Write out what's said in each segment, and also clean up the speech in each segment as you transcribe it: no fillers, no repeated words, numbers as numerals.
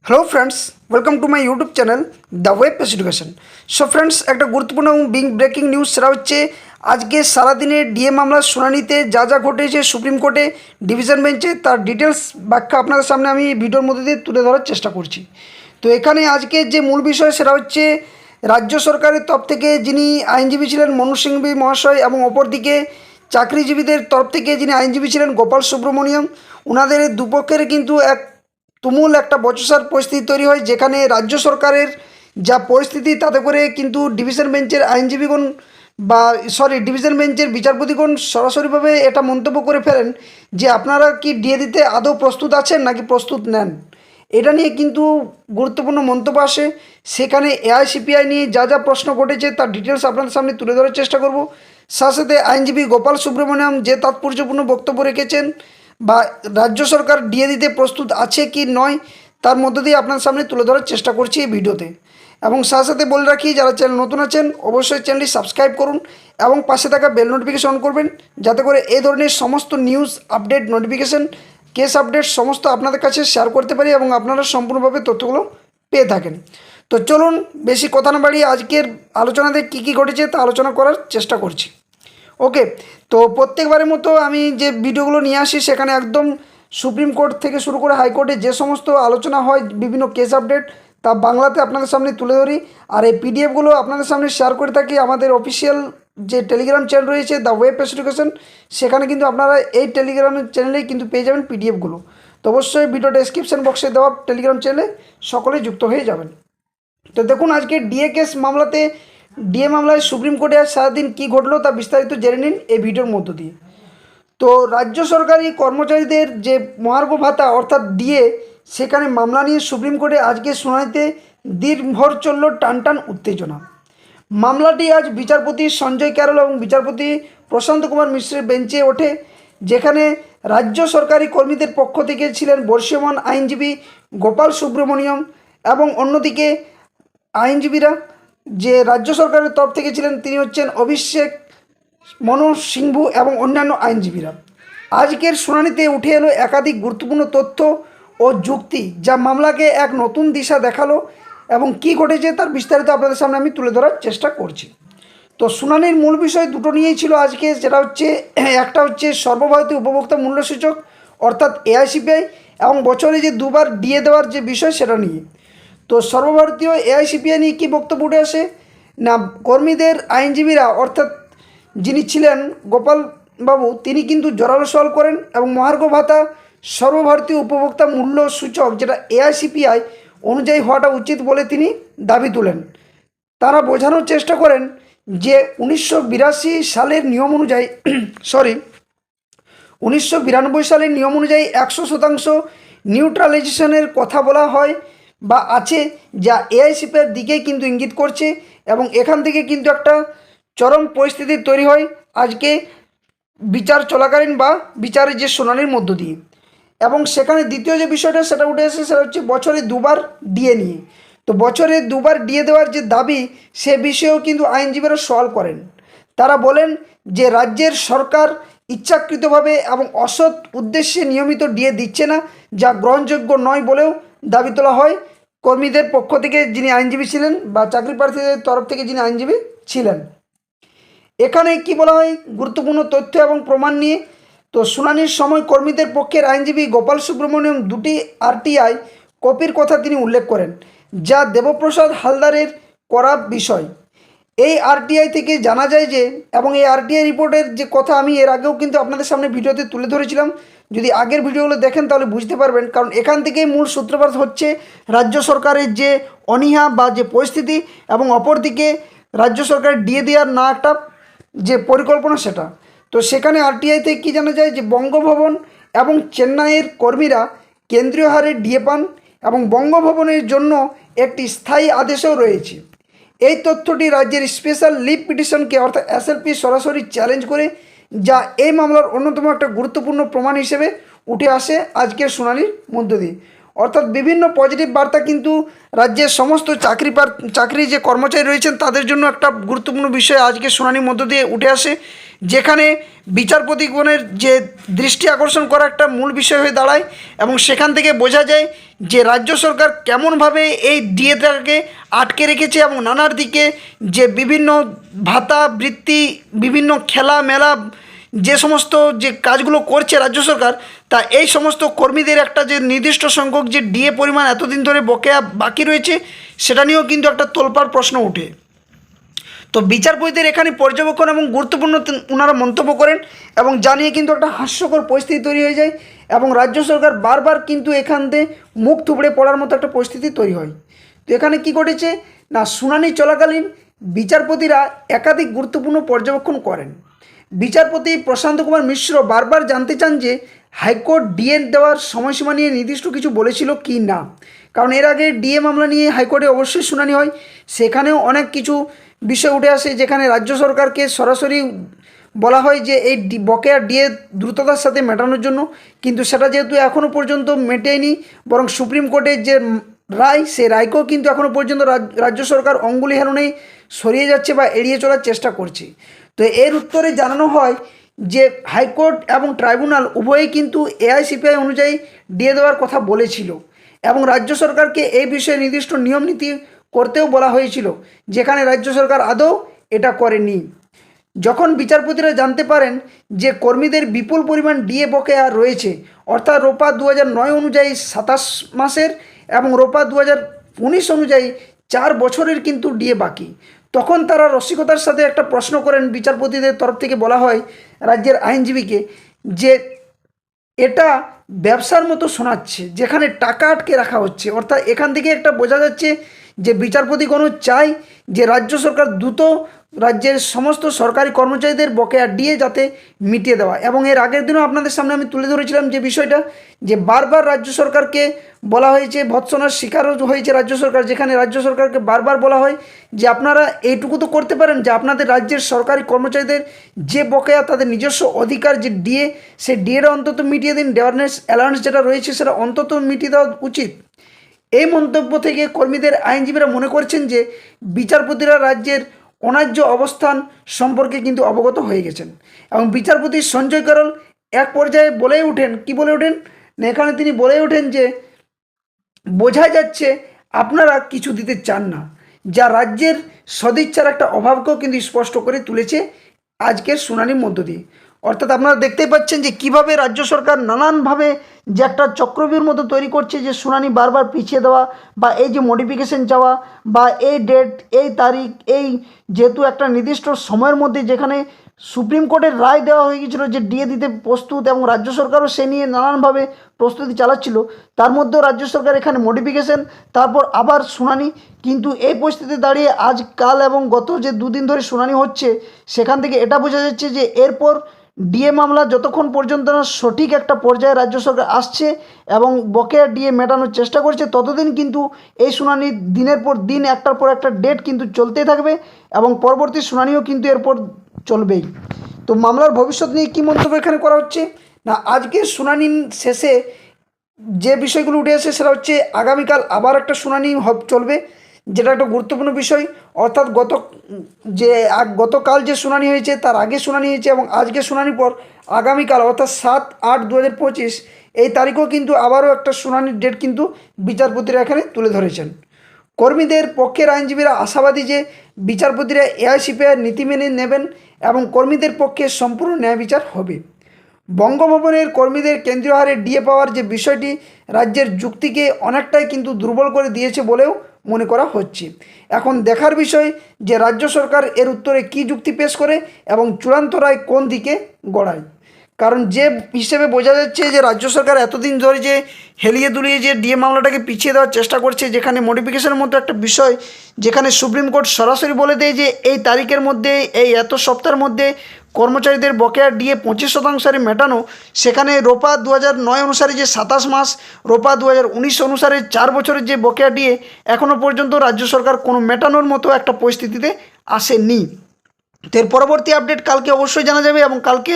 Hello friends, welcome to my YouTube channel the web pace education. So friends, একটা গুরুত্বপূর্ণ এবং breaking news সেটা হচ্ছে আজকে সারাদিনে ডিএ মামলার শুনানিতে যা যা ঘটেছে সুপ্রিম কোর্টে ডিভিশন বেঞ্চে তার ডিটেলস ব্যাখ্যা আপনাদের সামনে আমি ভিডিওর মধ্যে দিয়ে তুলে ধরার চেষ্টা করছি। তো এখানে আজকে যে মূল বিষয় সেটা হচ্ছে রাজ্য সরকারের তরফ থেকে যিনি আইনজীবী ছিলেন মনোজ সিংভি মহাশয় এবং অপরদিকে চাকরিজীবীদের তরফ থেকে যিনি আইনজীবী ছিলেন গোপাল সুব্রমণিয়াম, ওনাদের দুপক্ষের কিন্তু এক তুমুল একটা বচসার পরিস্থিতি তৈরি হয়, যেখানে রাজ্য সরকারের যা পরিস্থিতি তাতে করে কিন্তু ডিভিশন বেঞ্চের আইনজীবীগণ ডিভিশন বেঞ্চের বিচারপতিগণ সরাসরিভাবে এটা মন্তব্য করে ফেলেন যে আপনারা কি ডিএ দিতে আদৌ প্রস্তুত আছেন নাকি প্রস্তুত নেন। এটা নিয়ে কিন্তু গুরুত্বপূর্ণ মন্তব্য আসে। সেখানে এআইসিপিআই নিয়ে যা যা প্রশ্ন ঘটেছে তার ডিটেলস আপনাদের সামনে তুলে ধরার চেষ্টা করব। সাথে সাথে আইনজীবী গোপাল সুব্রমণিয়াম যে তাৎপর্যপূর্ণ বক্তব্য রেখেছেন বা রাজ্য সরকার ডিএ দিতে প্রস্তুত আছে কি নয় তার মধ্য দিয়ে আপনার সামনে তুলে ধরার চেষ্টা করছি এই ভিডিওতে। এবং সাথে সাথে বলে রাখি, যারা চ্যানেল নতুন আছেন অবশ্যই চ্যানেলটি সাবস্ক্রাইব করুন এবং পাশে থাকা বেল নোটিফিকেশন অন করবেন, যাতে করে এই ধরনের সমস্ত news update, notification, case update সমস্ত আপনাদের কাছে শেয়ার করতে পারি এবং আপনারা সম্পূর্ণভাবে তথ্যগুলো পেয়ে থাকেন। তো চলুন বেশি কথা না বাড়িয়ে আজকের আলোচনাতে কী কী ঘটেছে তা আলোচনা করার চেষ্টা করছি। ওকে, তো প্রত্যেকবারের মতো আমি যে ভিডিওগুলো নিয়ে আসি সেখানে একদম সুপ্রিম কোর্ট থেকে শুরু করে হাইকোর্টে যে সমস্ত আলোচনা হয় বিভিন্ন কেস আপডেট তা বাংলাতে আপনাদের সামনে তুলে ধরি। আর এই পিডিএফগুলো আপনাদের সামনে শেয়ার করে থাকি আমাদের অফিসিয়াল যে টেলিগ্রাম চ্যানেল রয়েছে দ্য ওয়েব পেস এডুকেশন, সেখানে কিন্তু আপনারা এই টেলিগ্রাম চ্যানেলেই কিন্তু পেয়ে যাবেন পিডিএফগুলো। তো অবশ্যই ভিডিও ডেসক্রিপশন বক্সে দেওয়া টেলিগ্রাম চ্যানেলে সকলেই যুক্ত হয়ে যাবেন। তো দেখুন, আজকে ডিএ কেস মামলাতে ডিএ মামলায় সুপ্রিম কোর্টে আজ সারাদিন কী ঘটলো তা বিস্তারিত জেনে নিন এই ভিডিওর মধ্য দিয়ে। তো রাজ্য সরকারি কর্মচারীদের যে মহার্ঘ ভাতা অর্থাৎ ডিএ, সেখানে মামলা নিয়ে সুপ্রিম কোর্টে আজকে শুনানিতে দিনভর চলল টানটান উত্তেজনা। মামলাটি আজ বিচারপতি সঞ্জয় ক্যারল এবং বিচারপতি প্রশান্ত কুমার মিশ্রের বেঞ্চে ওঠে, যেখানে রাজ্য সরকারি কর্মীদের পক্ষ থেকে ছিলেন বর্ষমান আইনজীবী গোপাল সুব্রমণিয়ম এবং অন্যদিকে আইনজীবীরা যে রাজ্য সরকারের তরফ থেকে ছিলেন তিনি হচ্ছেন অভিষেক, মনোজ সিংভু এবং অন্যান্য আইনজীবীরা। আজকের শুনানিতে উঠে এলো একাধিক গুরুত্বপূর্ণ তথ্য ও যুক্তি যা মামলাকে এক নতুন দিশা দেখালো এবং কী ঘটেছে তার বিস্তারিত আপনাদের সামনে আমি তুলে ধরার চেষ্টা করছি। তো শুনানির মূল বিষয় দুটো নিয়েই ছিল আজকে, যেটা হচ্ছে একটা হচ্ছে সর্বভারতীয় উপভোক্তা মূল্যসূচক অর্থাৎ এআইসিপিআই এবং বছরে যে দুবার ডিএ দেওয়ার যে বিষয় সেটা নিয়ে। তো সর্বভারতীয় এআইসিপিআই নিয়ে কী বক্তব্য উঠে আসে না, কর্মীদের আইনজীবীরা অর্থাৎ যিনি ছিলেন গোপাল বাবু তিনি কিন্তু জোরালো সওয়াল করেন এবং মহার্ঘ ভাতা সর্বভারতীয় উপভোক্তা মূল্য সূচক যেটা এআইসিপিআই অনুযায়ী হওয়াটা উচিত বলে তিনি দাবি তোলেন। তারা বোঝানোর চেষ্টা করেন যে 1982 সালের নিয়ম অনুযায়ী 1992 সালের নিয়ম অনুযায়ী 100% নিউট্রালাইজেশনের কথা বলা হয় বা আছে, যা এআইসিপিআর দিকেই কিন্তু ইঙ্গিত করছে এবং এখান থেকে কিন্তু একটা চরম পরিস্থিতি তৈরি হয় আজকে বিচার চলাকালীন বা বিচারের যে শুনানির মধ্য দিয়ে। এবং সেখানে দ্বিতীয় যে বিষয়টা সেটা উঠে এসে সেটা হচ্ছে বছরে দুবার ডিএ নিয়ে। তো বছরে দুবার ডিএ দেওয়ার যে দাবি সে বিষয়েও কিন্তু আইনজীবীরা সওয়াল করেন। তারা বলেন যে রাজ্যের সরকার ইচ্ছাকৃতভাবে এবং অসৎ উদ্দেশ্যে নিয়মিত ডিএ দিচ্ছে না, যা গ্রহণযোগ্য নয় বলেও দাবি তোলা হয় কর্মীদের পক্ষ থেকে যিনি আইনজীবী ছিলেন বা চাকরি প্রার্থীদের তরফ থেকে যিনি আইনজীবী ছিলেন। এখানে কি বলা হয় গুরুত্বপূর্ণ তথ্য এবং প্রমাণ নিয়ে। তো শুনানির সময় কর্মীদের পক্ষের আইনজীবী গোপাল সুব্রমণিয়ম দুটি আরটিআই কপির কথা তিনি উল্লেখ করেন, যা দেবপ্রসাদ হালদারের করা বিষয়। এই আরটিআই থেকে জানা যায় যে, এবং এই আরটিআই রিপোর্টের যে কথা আমি এর আগেও কিন্তু আপনাদের সামনে ভিডিওতে তুলে ধরেছিলাম, যদি আগের ভিডিওগুলো দেখেন তাহলে বুঝতে পারবেন, কারণ এখান থেকেই মূল সূত্রপাত হচ্ছে রাজ্য সরকারের যে অনীহা বা যে পরিস্থিতি এবং অপরদিকে রাজ্য সরকারের ডিএ দেওয়ার না একটা যে পরিকল্পনা সেটা। তো সেখানে আরটিআই থেকে কী জানা যায় যে বঙ্গভবন এবং চেন্নাইয়ের কর্মীরা কেন্দ্রীয় হারে ডিএ পান এবং বঙ্গভবনের জন্য একটি স্থায়ী আদেশও রয়েছে। এই তথ্যটি রাজ্যের স্পেশাল লিভ পিটিশনকে অর্থাৎ এসএলপি সরাসরি চ্যালেঞ্জ করে, যা এই মামলার অন্যতম একটা গুরুত্বপূর্ণ প্রমাণ হিসেবে উঠে আসে আজকের শুনানির মধ্য দিয়ে। অর্থাৎ বিভিন্ন পজিটিভ বার্তা কিন্তু রাজ্যের সমস্ত চাকরি যে কর্মচারী রয়েছেন তাদের জন্য একটা গুরুত্বপূর্ণ বিষয় আজকে শুনানির মধ্য দিয়ে উঠে আসে, যেখানে বিচারপতিগণের যে দৃষ্টি আকর্ষণ করা একটা মূল বিষয় হয়ে দাঁড়ায় এবং সেখান থেকে বোঝা যায় যে রাজ্য সরকার কেমনভাবে এই ডিএটাকে আটকে রেখেছে এবং নানার দিকে যে বিভিন্ন ভাতা বৃত্তি, বিভিন্ন খেলা মেলা যে সমস্ত যে কাজগুলো করছে রাজ্য সরকার, তা এই সমস্ত কর্মীদের একটা যে নির্দিষ্ট সংখ্যক যে ডিএ পরিমাণ এতদিন ধরে বকেয়া বাকি রয়েছে সেটা নিয়েও কিন্তু একটা তোলপাড় প্রশ্ন ওঠে। তো বিচারপতিদের এখানে পর্যবেক্ষণ এবং গুরুত্বপূর্ণ ওনারা মন্তব্য করেন এবং জানিয়ে কিন্তু একটা হাস্যকর পরিস্থিতি তৈরি হয়ে যায় এবং রাজ্য সরকার বারবার কিন্তু এখান থেকে মুখ থুবড়ে পড়ার মতো একটা পরিস্থিতি তৈরি হয়। তো এখানে কি ঘটেছে না, শুনানি চলাকালীন বিচারপতিরা একাধিক গুরুত্বপূর্ণ পর্যবেক্ষণ করেন। বিচারপতি প্রশান্ত কুমার মিশ্র বারবার জানতে চান যে হাইকোর্ট ডিএ দেওয়ার সময়সীমা নিয়ে নির্দিষ্ট কিছু বলেছিল কি না, কারণ এর আগে ডিএ মামলা নিয়ে হাইকোর্টে অবশ্যই শুনানি হয়, সেখানেও অনেক কিছু বিষয় উঠে আসে যেখানে রাজ্য সরকারকে সরাসরি বলা হয় যে এই বকেয়া ডিএ দ্রুততার সাথে মেটানোর জন্য, কিন্তু সেটা যেহেতু এখনও পর্যন্ত মেটেনি, বরং সুপ্রিম কোর্টের যে রায় সেই রায়কেও কিন্তু এখনও পর্যন্ত রাজ্য সরকার অঙ্গুলি হেলনেই সরিয়ে যাচ্ছে বা এড়িয়ে চলার চেষ্টা করছে। তো এর উত্তরে জানানো হয় যে হাইকোর্ট এবং ট্রাইব্যুনাল উভয়ই কিন্তু এআইসিপিআই অনুযায়ী ডিএ দেওয়ার কথা বলেছিল এবং রাজ্য সরকারকে এই বিষয়ে নির্দিষ্ট নিয়ম নীতি করতেও বলা হয়েছিল, যেখানে রাজ্য সরকার আদৌ এটা করেনি। যখন বিচারপতিরা জানতে পারেন যে কর্মীদের বিপুল পরিমাণ ডিএ বকেয়া রয়েছে, অর্থাৎ রোপা 2009 অনুযায়ী 27 মাসের এবং রোপা 2019 অনুযায়ী 4 বছরের কিন্তু ডিএ বাকি, তখন তারা রসিকতার সাথে একটা প্রশ্ন করেন। বিচারপতিদের তরফ থেকে বলা হয় রাজ্যের আইনজীবীকে যে এটা ব্যবসার মতো শোনাচ্ছে, যেখানে টাকা আটকে রাখা হচ্ছে। অর্থাৎ এখান থেকে একটা বোঝা যাচ্ছে যে বিচারপতিগণ চায় যে রাজ্য সরকার দ্রুত রাজ্যের সমস্ত সরকারি কর্মচারীদের বকেয়া ডিএ যাতে মিটিয়ে দেওয়া। এবং এর আগের দিনও আপনাদের সামনে আমি তুলে ধরেছিলাম যে বিষয়টা, যে বারবার রাজ্য সরকারকে বলা হয়েছে, ভৎসনার শিকারও হয়েছে রাজ্য সরকার, যেখানে রাজ্য সরকারকে বারবার বলা হয় যে আপনারা এইটুকু তো করতে পারেন যে আপনাদের রাজ্যের সরকারি কর্মচারীদের যে বকেয়া তাদের নিজস্ব অধিকার যে ডিএ, সেই ডিএটা অন্তত মিটিয়ে দিন, ডেয়ারনেস অ্যালাউন্স যেটা রয়েছে সেটা অন্তত মিটিয়ে দেওয়া উচিত। এই মন্তব্য থেকে কর্মীদের আইনজীবীরা মনে করছেন যে বিচারপতিরা রাজ্যের অন্যায্য অবস্থান সম্পর্কে কিন্তু অবগত হয়ে গেছেন এবং বিচারপতি সঞ্জয় করল এক পর্যায়ে বলে ওঠেন, কি বলে ওঠেন না, এখানে তিনি বলে ওঠেন যে বোঝা যাচ্ছে আপনারা কিছু দিতে চান না, যা রাজ্যের সদিচ্ছার একটা অভাবকেও কিন্তু স্পষ্ট করে তুলেছে আজকের শুনানির মধ্য দিয়ে। অর্থাৎ আপনারা দেখতেই পাচ্ছেন যে কিভাবে রাজ্য সরকার নানানভাবে যে একটা চক্রব্যূহের মতো তৈরি করছে, যে শুনানি বারবার পিছিয়ে দেওয়া বা এই যে মডিফিকেশন চাওয়া বা এই ডেট এই তারিখ, এই যেহেতু একটা নির্দিষ্ট সময়ের মধ্যে যেখানে সুপ্রিম কোর্টের রায় দেওয়া হয়ে গিয়েছিলো যে ডিএ দিতে প্রস্তুত এবং রাজ্য সরকারও সে নিয়ে নানানভাবে প্রস্তুতি চালাচ্ছিল, তার মধ্যেও রাজ্য সরকার এখানে মডিফিকেশন তারপর আবার শুনানি। কিন্তু এই পরিস্থিতিতে দাঁড়িয়ে আজ কাল এবং গত যে দুদিন ধরে শুনানি হচ্ছে, সেখান থেকে এটা বোঝা যাচ্ছে যে এরপর ডিএ মামলা যতক্ষণ পর্যন্ত না সঠিক একটা পর্যায়ে রাজ্য সরকার আসছে এবং বকেয়া ডিএ মেটানোর চেষ্টা করছে, ততদিন কিন্তু এই শুনানি দিনের পর দিন একটার পর একটা ডেট কিন্তু চলতেই থাকবে এবং পরবর্তী শুনানিও কিন্তু এরপর চলবেই। তো মামলার ভবিষ্যৎ নিয়ে কী মন্তব্য এখানে করা হচ্ছে না, আজকের শুনানি শেষে যে বিষয়গুলো উঠে আসে সেটা হচ্ছে আগামীকাল আবার একটা শুনানি চলবে, যেটা একটা গুরুত্বপূর্ণ বিষয়। অর্থাৎ গতকাল যে শুনানি হয়েছে তার আগে শুনানি হয়েছে এবং আজকে শুনানির পর আগামীকাল অর্থাৎ 7/8/2025 এই তারিখেও কিন্তু আবারও একটা শুনানির ডেট কিন্তু বিচারপতিরা এখানে তুলে ধরেছেন। কর্মীদের পক্ষের আইনজীবীরা আশাবাদী যে বিচারপতিরা এআইসিপিআই নীতি মেনে নেবেন এবং কর্মীদের পক্ষে সম্পূর্ণ ন্যায় বিচার হবে। বঙ্গভবনের কর্মীদের কেন্দ্রীয় হারে ডিএ পাওয়ার যে বিষয়টি রাজ্যের যুক্তিকে অনেকটাই কিন্তু দুর্বল করে দিয়েছে বলেও মনে করা হচ্ছে। এখন দেখার বিষয় যে রাজ্য সরকার এর উত্তরে কী যুক্তি পেশ করে এবং চূড়ান্ত রায় কোন দিকে গড়ায়। কারণ যে হিসেবে বোঝা যাচ্ছে যে রাজ্য সরকার এতদিন ধরে যে হেলিয়ে দুলিয়ে যে ডিএ মামলাটাকে পিছিয়ে দেওয়ার চেষ্টা করছে, যেখানে মডিফিকেশনের মতো একটা বিষয়, যেখানে সুপ্রিম কোর্ট সরাসরি বলে দেয় যে এই তারিখের মধ্যে এই এত সপ্তাহের মধ্যে কর্মচারীদের বকেয়া ডিএ 25% হারে মেটানো, সেখানে রোপা 2009 অনুসারে যে 27 মাস, রোপা 2019 অনুসারে 4 বছরের যে বকেয়া ডিএ এখনও পর্যন্ত রাজ্য সরকার কোনো মেটানোর মতো একটা পরিস্থিতিতে আসেনি। তো এর পরবর্তী আপডেট কালকে অবশ্যই জানা যাবে এবং কালকে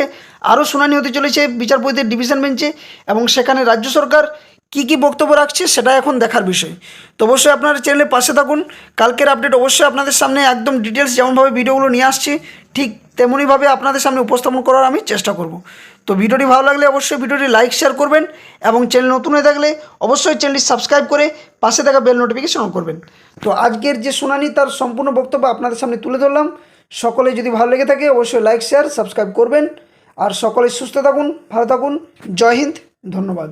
আরও শুনানি হতে চলেছে বিচারপতিদের ডিভিশন বেঞ্চে এবং সেখানে রাজ্য সরকার কি কি বক্তব্য রাখছে সেটা এখন দেখার বিষয়। তো অবশ্যই আপনারা চ্যানেলের পাশে থাকুন। কালকের আপডেট অবশ্যই আপনাদের সামনে একদম ডিটেলস যেমনভাবে ভিডিওগুলো নিয়ে আসছি ঠিক তেমনইভাবে আপনাদের সামনে উপস্থাপন করার আমি চেষ্টা করব। তো ভিডিওটি ভালো লাগলে অবশ্যই ভিডিওটি লাইক শেয়ার করবেন এবং চ্যানেল নতুন হয়ে থাকলে অবশ্যই চ্যানেলটি সাবস্ক্রাইব করে পাশে থাকা বেল নোটিফিকেশন অন করবেন। তো আজকের যে শুনানি তার সম্পূর্ণ বক্তব্য আপনাদের সামনে তুলে ধরলাম। সকলে যদি ভালো লেগে থাকে অবশ্যই লাইক শেয়ার সাবস্ক্রাইব করবেন। আর সকলে সুস্থ থাকুন, ভালো থাকুন। জয় হিন্দ, ধন্যবাদ।